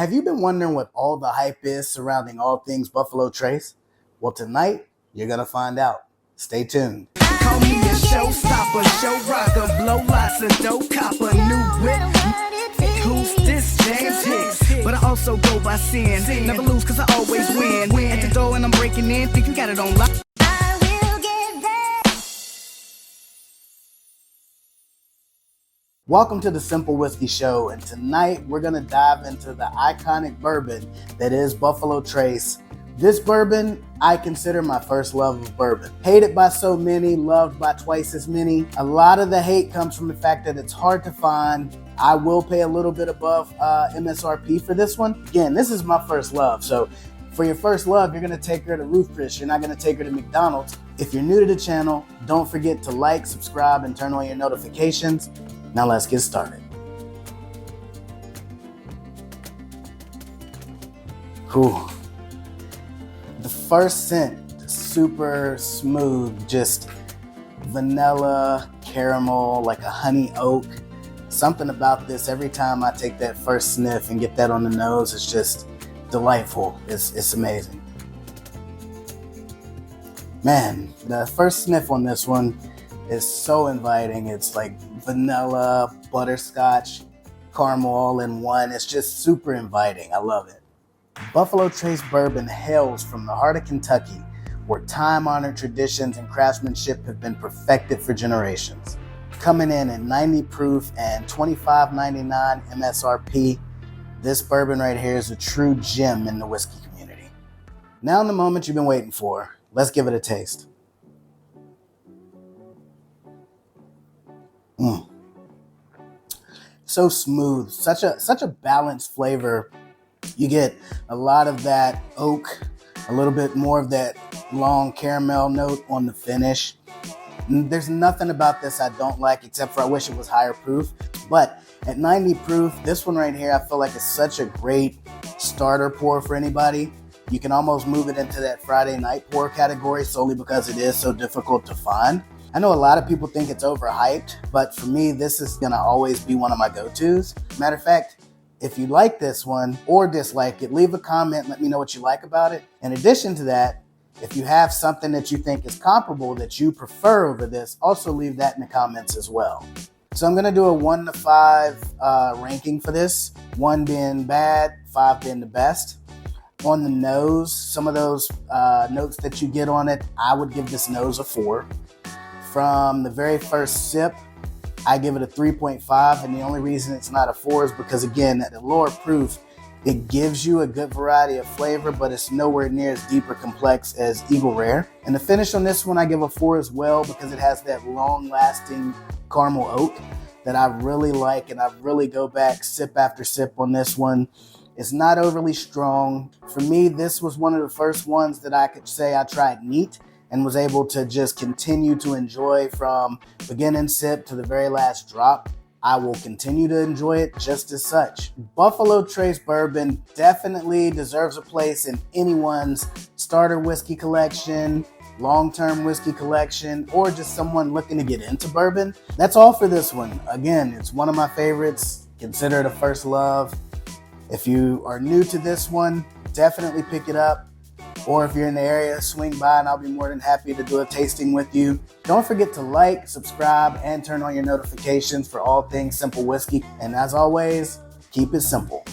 Have you been wondering what all the hype is surrounding all things Buffalo Trace? Well, tonight, you're going to find out. Stay tuned. Call me a showstopper, show rocker, blow lots of dope copper, new whip. Who's this? James Hicks. But I also go by sin. Never lose cause I always win. At the door and I'm breaking in, think you got it on lock. Welcome to the Simple Whiskey Show, and tonight we're going to dive into the iconic bourbon that is Buffalo Trace. This bourbon, I consider my first love of bourbon. Hated by so many, loved by twice as many. A lot of the hate comes from the fact that it's hard to find. I will pay a little bit above MSRP for this one. Again, this is my first love, so for your first love, you're going to take her to Ruth Chris. You're not going to take her to McDonald's. If you're new to the channel, don't forget to like, subscribe, and turn on your notifications. Now let's get started. Whew. The first scent, super smooth, just vanilla, caramel, like a honey oak. Something about this, every time I take that first sniff and get that on the nose, it's just delightful. It's amazing. Man, the first sniff on this one is so inviting. It's like vanilla, butterscotch, caramel all in one. It's just super inviting. I love it. Buffalo Trace Bourbon hails from the heart of Kentucky, where time-honored traditions and craftsmanship have been perfected for generations. Coming in at 90 proof and $25.99 MSRP, this bourbon right here is a true gem in the whiskey community. Now in the moment you've been waiting for, let's give it a taste. So smooth, such a balanced flavor. You get a lot of that oak, a little bit more of that long caramel note on the finish. There's nothing about this I don't like, except for I wish it was higher proof. But at 90 proof, this one right here, I feel like it's such a great starter pour for anybody. You can almost move it into that Friday night pour category solely because it is so difficult to find. I know a lot of people think it's overhyped, but for me, this is gonna always be one of my go-tos. Matter of fact, if you like this one or dislike it, leave a comment, let me know what you like about it. In addition to that, if you have something that you think is comparable that you prefer over this, also leave that in the comments as well. So I'm gonna do a 1 to 5 ranking for this, 1 being bad, 5 being the best. On the nose, some of those notes that you get on it, I would give this nose a 4. From the very first sip, I give it a 3.5, and the only reason it's not a 4 is because, again, at the lower proof, it gives you a good variety of flavor, but it's nowhere near as deep or complex as Eagle Rare. And the finish on this one, I give a 4 as well because it has that long-lasting caramel oak that I really like, and I really go back sip after sip on this one. It's not overly strong. For me, this was one of the first ones that I could say I tried neat and was able to just continue to enjoy from beginning sip to the very last drop. I will continue to enjoy it just as such. Buffalo Trace Bourbon definitely deserves a place in anyone's starter whiskey collection, long-term whiskey collection, or just someone looking to get into bourbon. That's all for this one. Again, it's one of my favorites. Consider it a first love. If you are new to this one, definitely pick it up. Or if you're in the area, swing by and I'll be more than happy to do a tasting with you. Don't forget to like, subscribe, and turn on your notifications for all things Simple Whiskey. And as always, keep it simple.